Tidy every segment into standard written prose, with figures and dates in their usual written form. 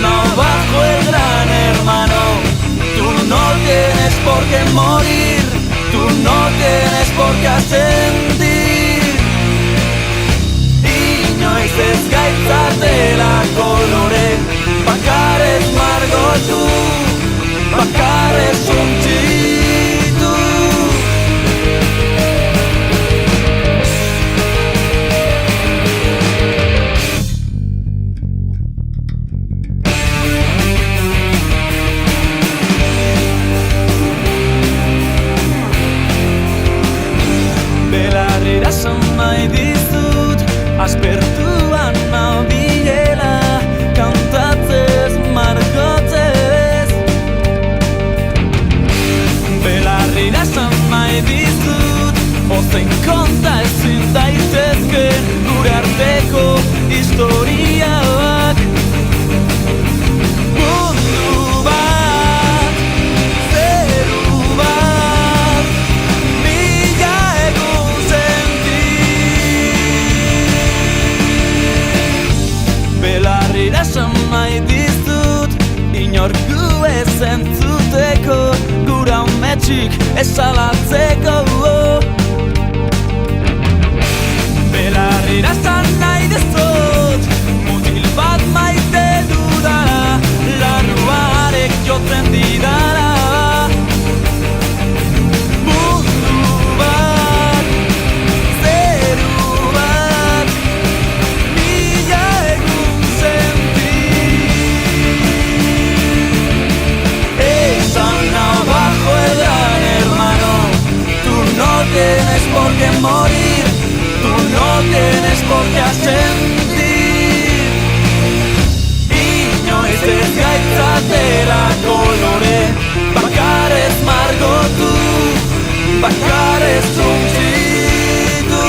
no bajo el gran hermano. Tú no tienes por qué morir, tú no tienes por qué asentir. Inoiz ez gaitzatela kolore, bakarez margotu, bakarez suntsitu. Belarrira nahi dizut, aspertuan nabilela, kantatzez, margotzez. Belarrira nahi dizut, ozein konta ezin daitezken gure arteko historiak. Mundu bat, zeru bat, mila egun senti. Belarrira nahi dizut, inork gu ez entzuteko, gura umetsik esalatzeko. Belarrira nahi dizut, mutil bat maite dudala, larruarek jotzen didala. Mundu bat, zeru bat, mila egun senti. Esan abajo el gran hermano, tú no tienes por qué morir, tú no tienes por qué asentir. Inoiz ez gaitzatela kolore, bakarez margotu, bakarez suntsitu.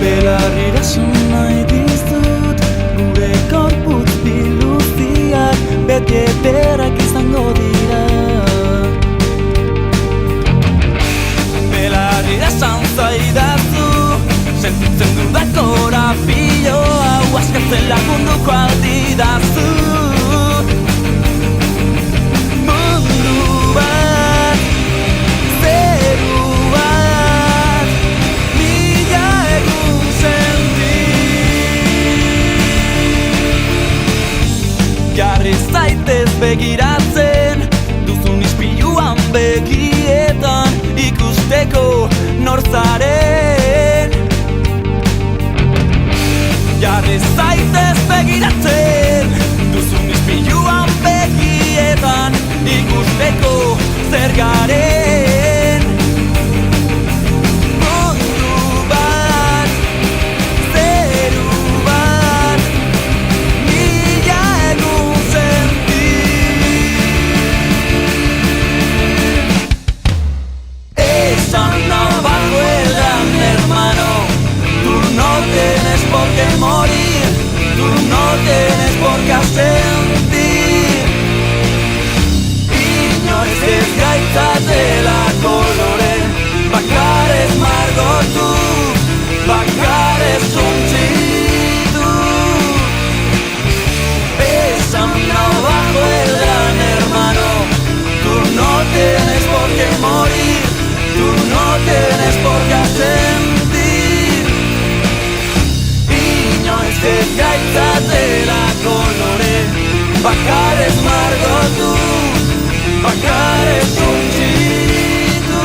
Belarrira nahi dizut, gure gorputz biluziak beti ederrak izango dira. Belarrira zaidazu, sentitzen dudak korapilo hau askatzen lagunduko aldidazu. Mundu bat, zeru bat, mila egun senti. Jarri zaitez begiratzen, duzun ispiluan begietan, ikusteko nor zaren. Jarri zaitez begiratzen, duzun ispiluan begietan, ikusteko zer garen. Mundu bat, zeru bat, mila egun senti. Esan abajo el gran hermano, tú no tienes por qué morir, tú no tienes por qué asentir. Inoiz ez gaitzatela kolore, bakarez margotu, bakarez suntsitu. Esan abajo el gran hermano, tú no tienes por qué morir, tú no tienes por qué asentir. Inoiz ez gaitzatela kolore, bakarez margotu, bakarez suntsitu.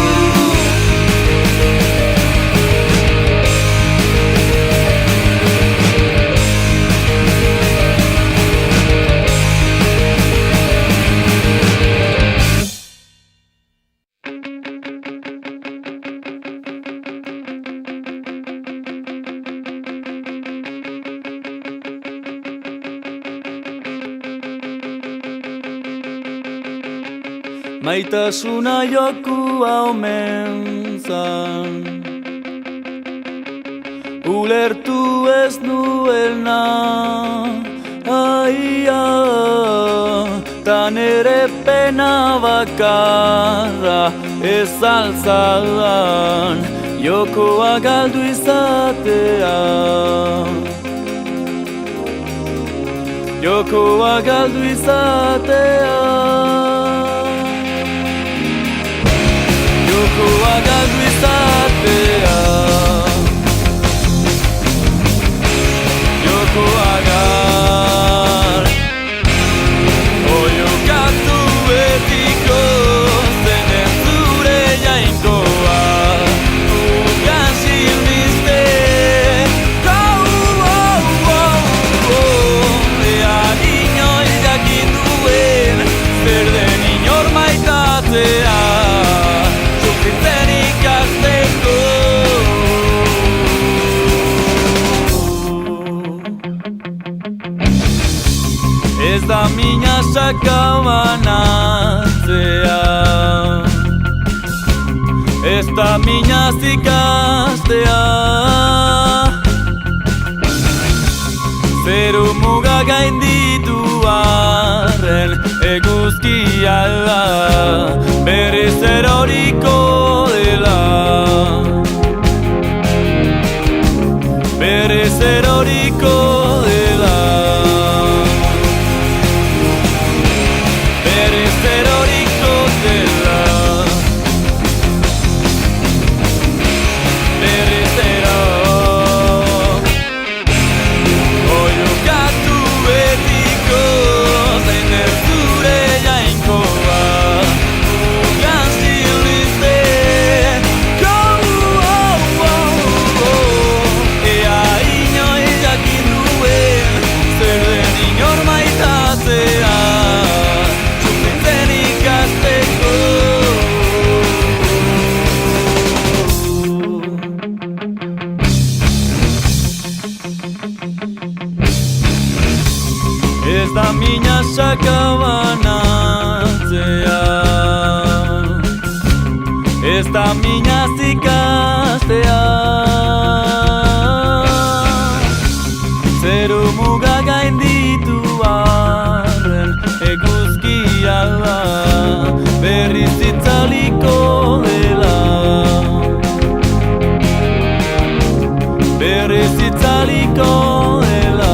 Maitasuna jokua omen zan, ulertu ez nuelna, Aia, tan ere pena bakarra ez altzan jokoa galdu izatea. Jokoa galdu izatea. Jokoa galdu izatea. Jokoa gal oiokatu betiko zenen zure jainkoa ugan silbizte ea inoiz jakin duen zer den inor maitatzea sufritzen ikasteko. Ez da mina sakabanatzea, ez da mina zikastea, zeru muga gainditu arren eguzkia da berriz eroriko dela, berriz eroriko dela. Ez da mina sakabanatzea, ez da mina zikastea, zeru muga gainditu arren eguzkia da berriz itzaliko dela, berriz itzaliko dela.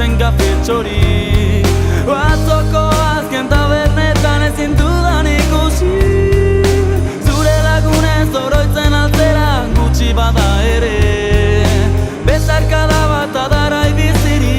hartzen kafetxori. Atzoko azken tabernetan ezin dudan ikusi, zure lagunez oroitzen altzera gutxi bada ere, besarkada bat adarai biziri.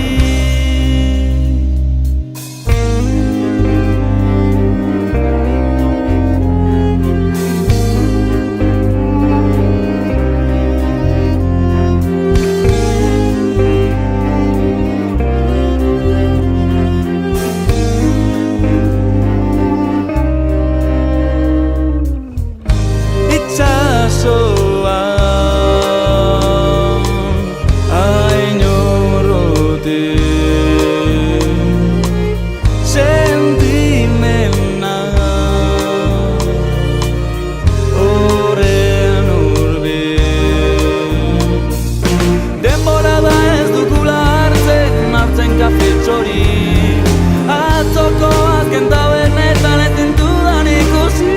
Atzoko azken tabernetan ezin dudan ikusi,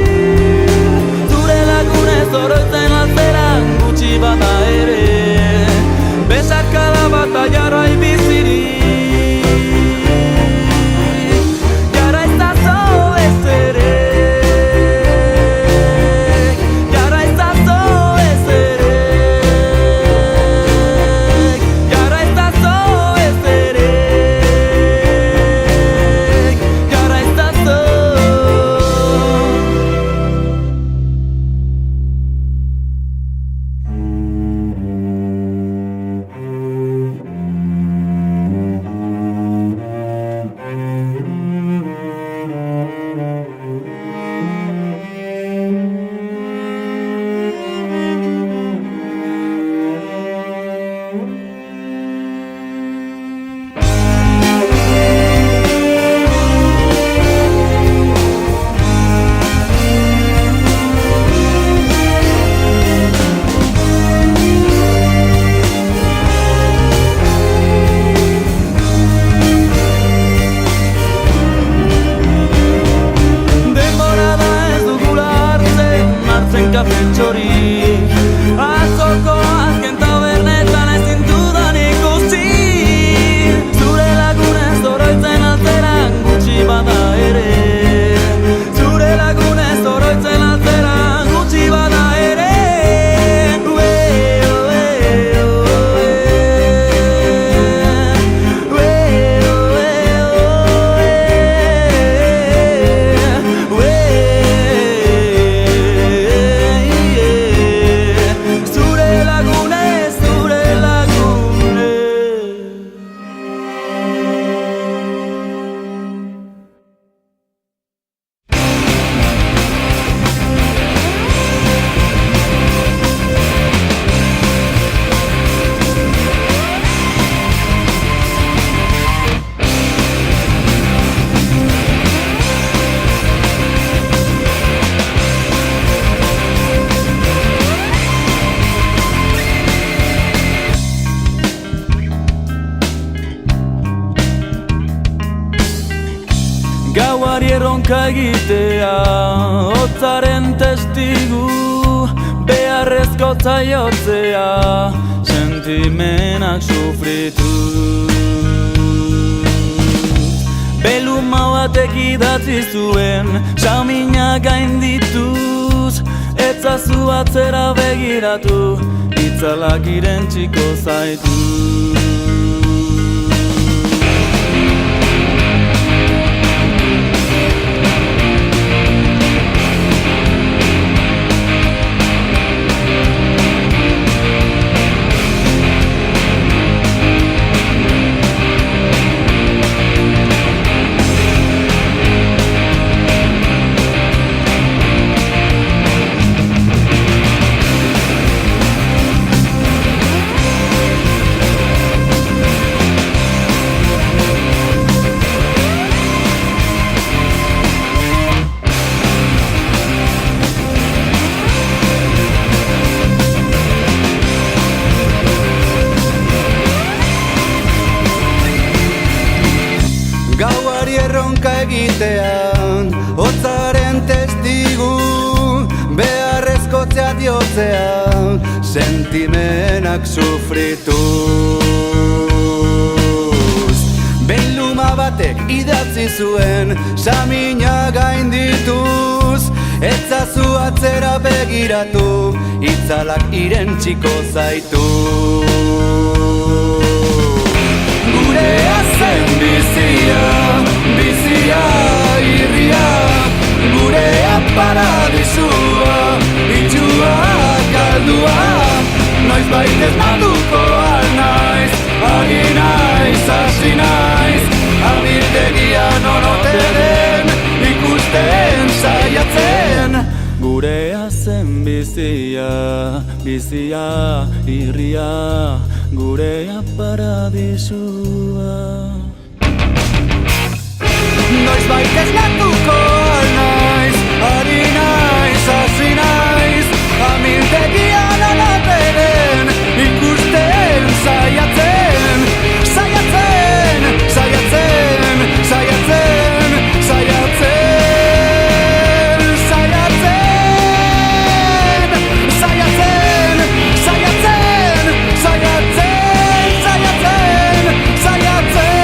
zure lagunez oroitzen altzera gutxi bada ere, besarkada bat jarrai biziri. Jara ez da zo ez ere, jara ez da zo ez ere, jara ez da zo ez ere. Atzoko azken tabernetan ezin dudan ikusi, zure lagunez oroitzen altzera gutxi bada ere, zure lagunez oroitzen altzera gutxi bada ere. Gauari erronka egitea, hotzaren testigu, beharrezko zaiotzea, sentimenak sufrituz. Beluma batek idatzi zuen, xamina gaindituz, etzazu atzera begiratu, itzalak irentsiko zaitu. erronka egitean, hotzaren testigu, beharrezkotzea diotzea, sentimenak sufrituz. idatzi zuen samina gaindituz. Etzazu atzera begiratu, itzalak irentsiko zaitu. Gurea zen bizia, bizia irria, gurea paradisua, itxua galdua. Noiz baitez matuko alnaiz, ari naiz, hasi naiz, abiltegia nonote den, ikusten saiatzen. Gurea zen bizia, bizia irria, gurea paradisua. Noiz baitez matuko alnaiz, ari naiz, hasi naiz, amiltegia nonote den, ikusten saiatzen, saiatzen, saiatzen, saiatzen, saiatzen, saiatzen, saiatzen, saiatzen, saiatzen, saiatzen, saiatzen.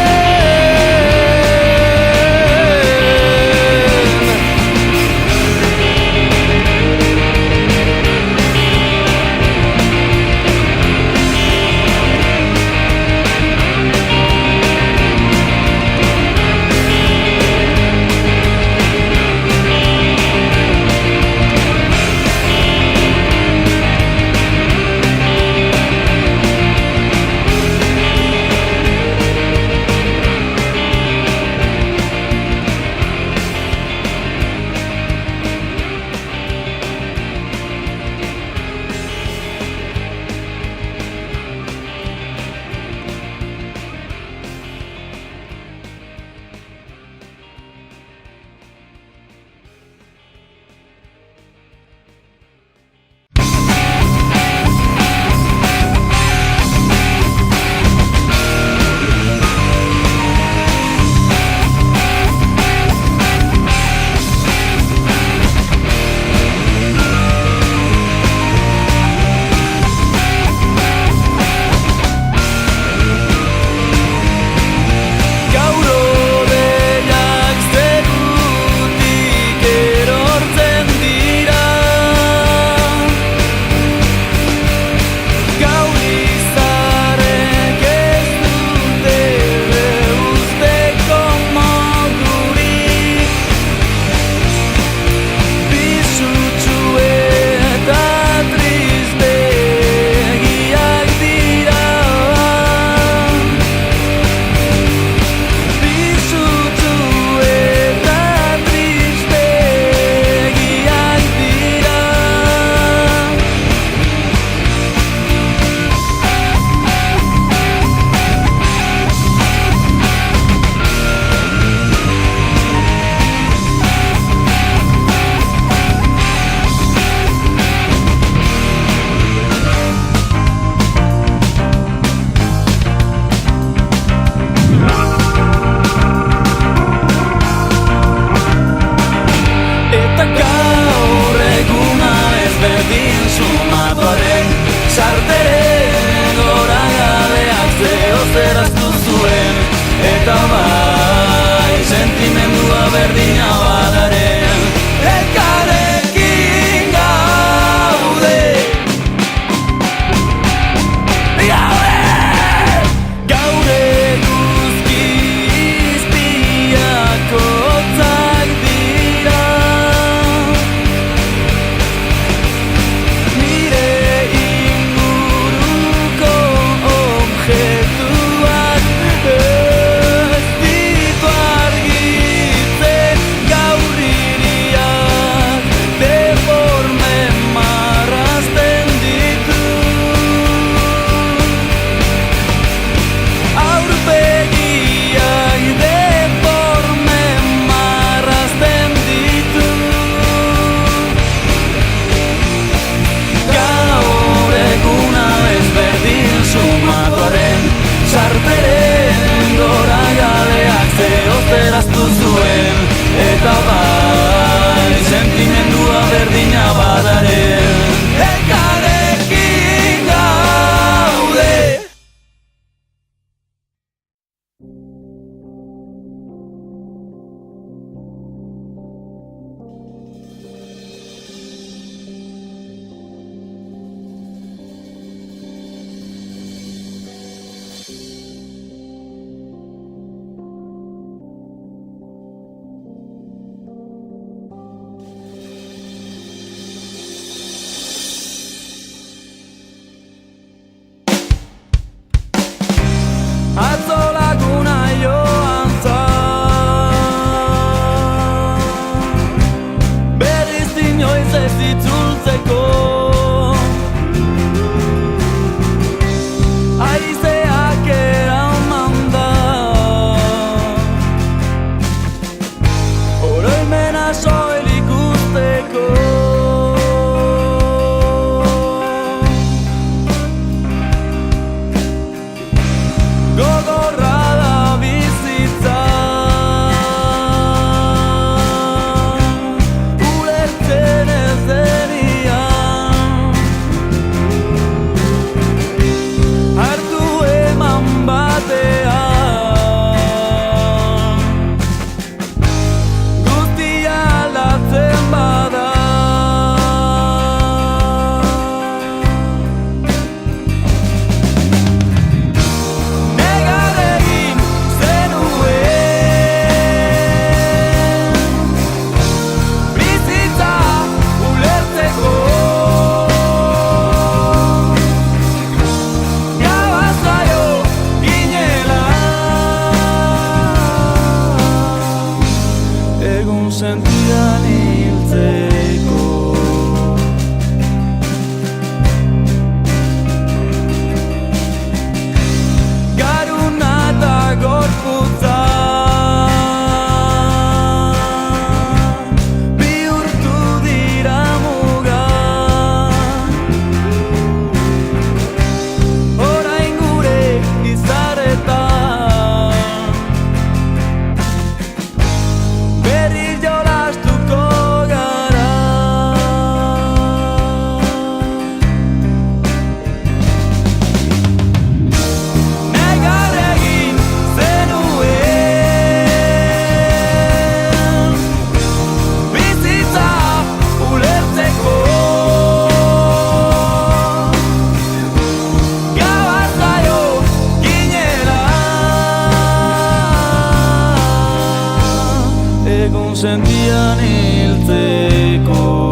sentian hiltzeko.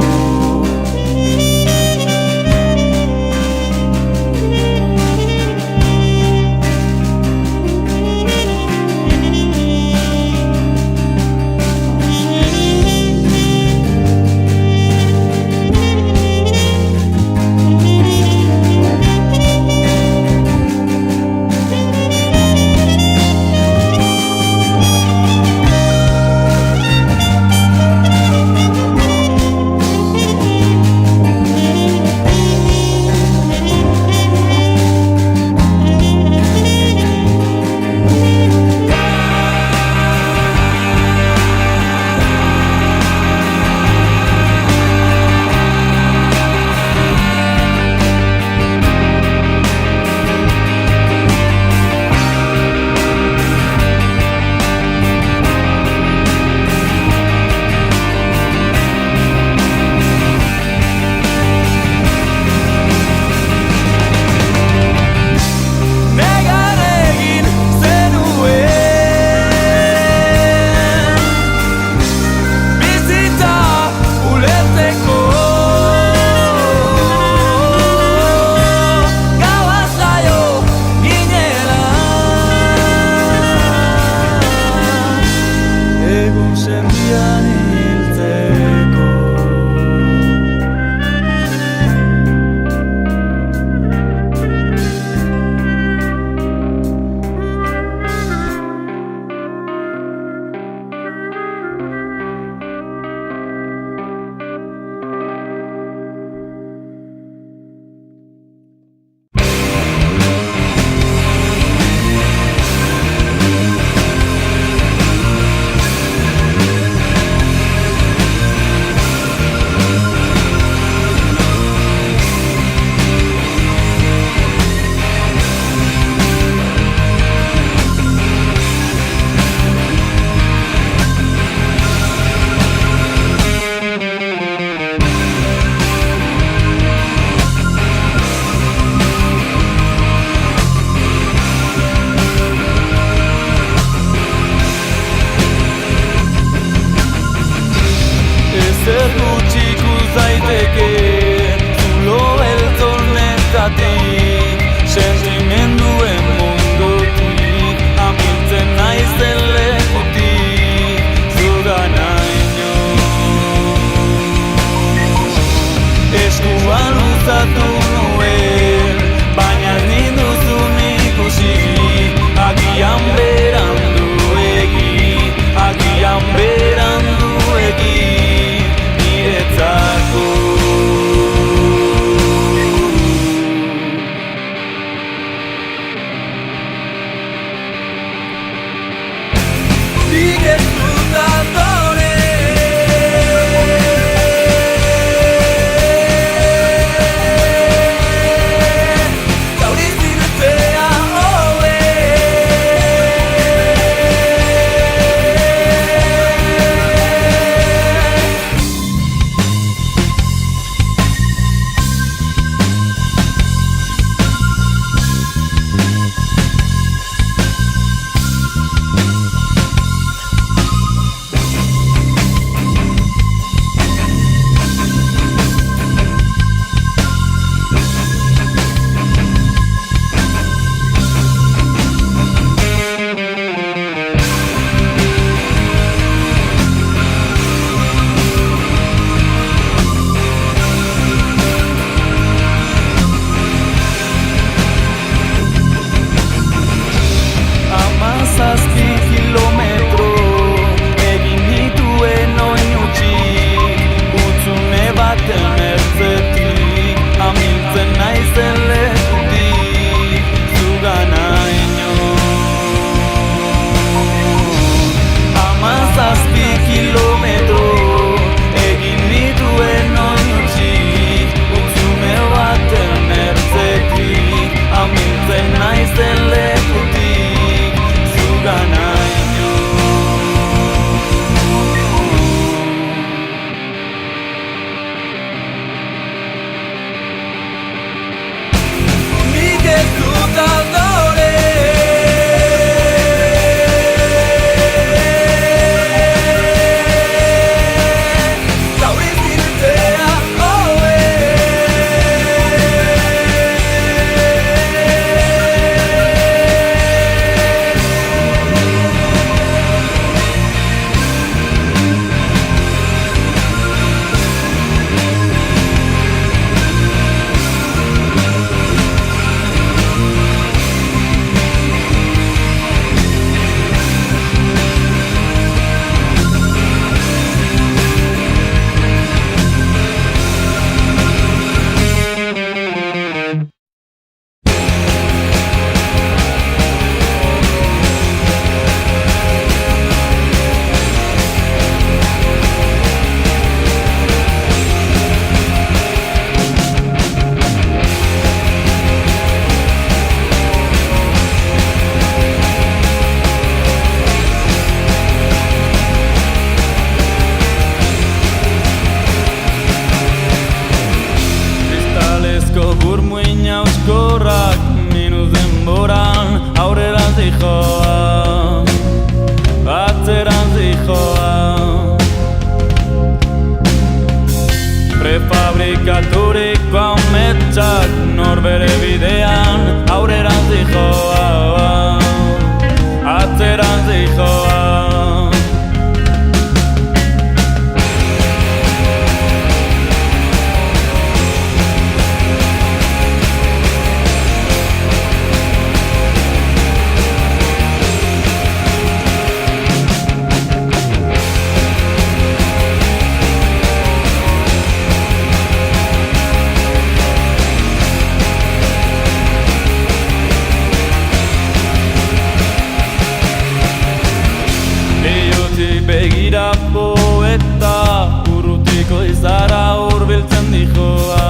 Leihotik begira poeta, urrutiko izara hurbiltzen dijoa,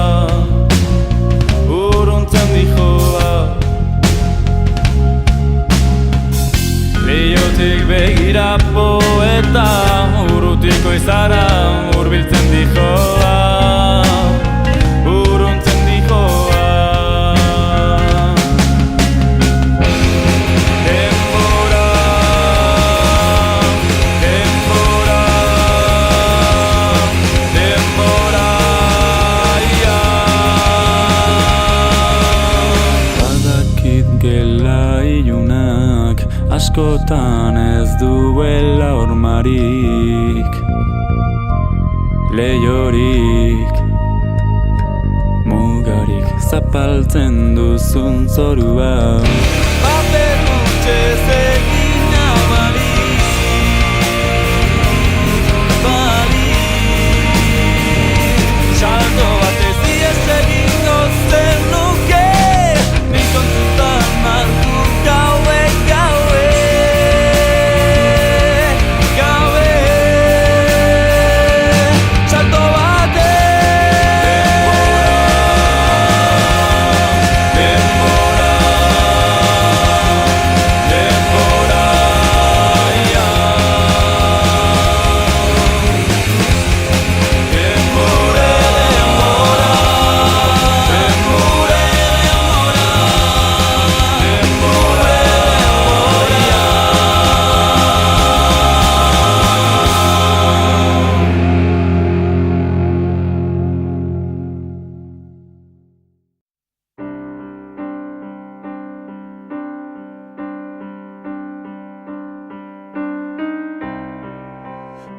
urruntzen dijoa. Leihotik begira poeta, urrutiko izara hurbiltzen dijoa, urruntzen dijoa. Askotan ez duela hormarik, leihorik, mugarik zapaltzen duzun zorua. Paper hutsez egin abalik, salto batez iez egingo zenuke, nik kontutan martu gauek gaue.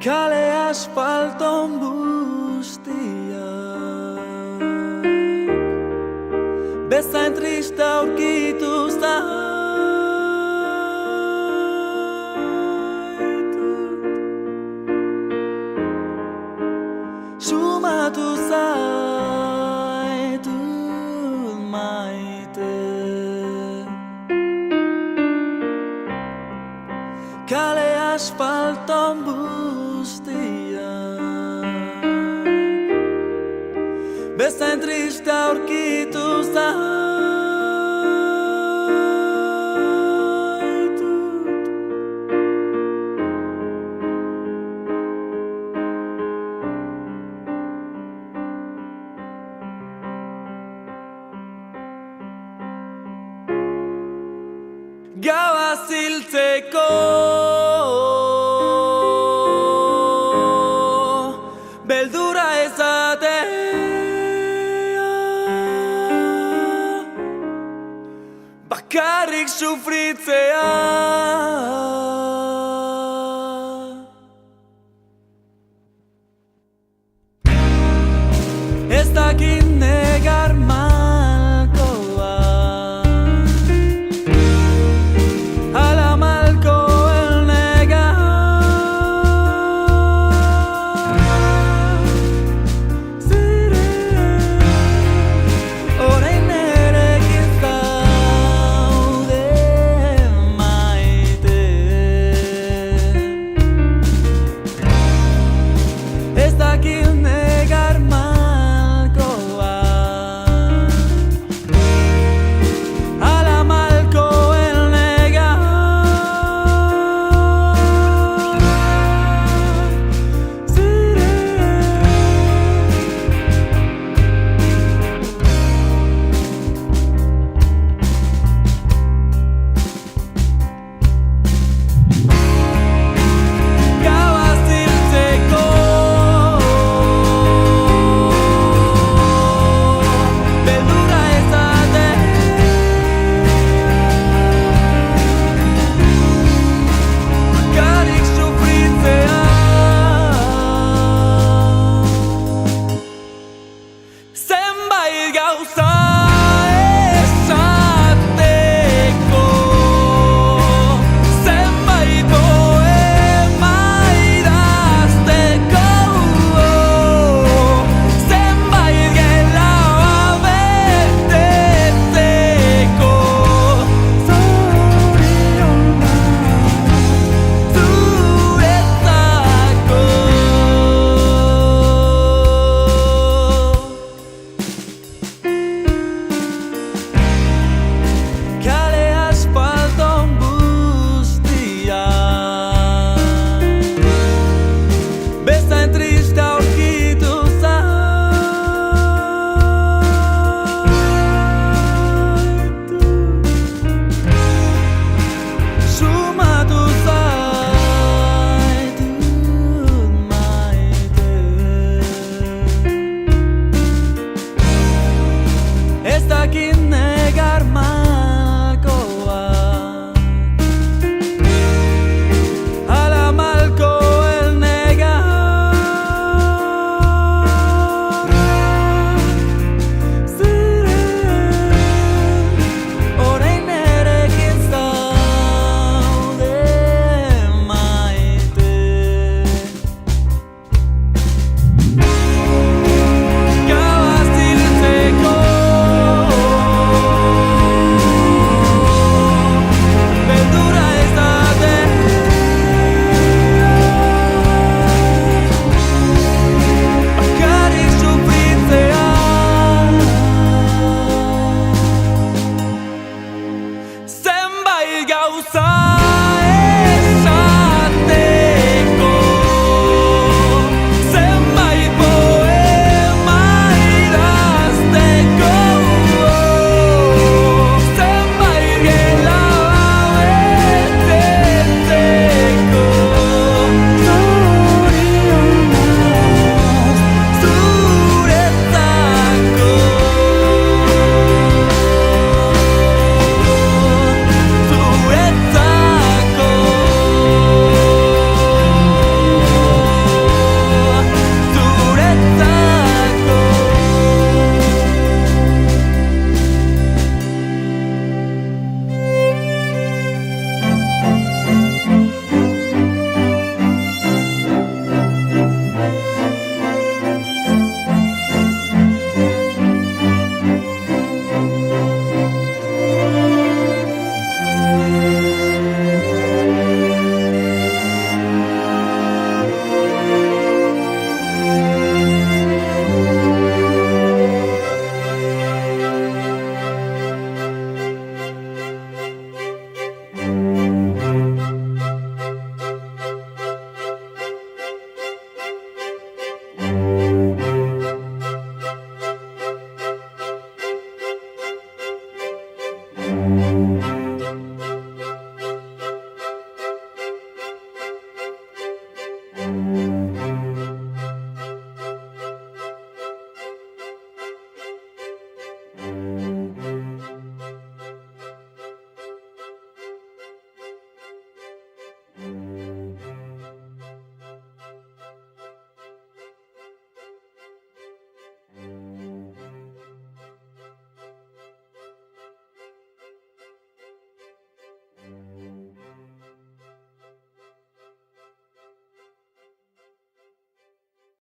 Kale asfalton bustiak bezain triste aurkitu zaitut, sumatu zaitut maite. Kale asfalton bezain triste aurkitu zaitut, gaua ziltzeko beldura ezatea, bakarrik sufritzea. Ez dakit negar malkoa, ala malkoen negar. Zire, orain erekin zaude maite.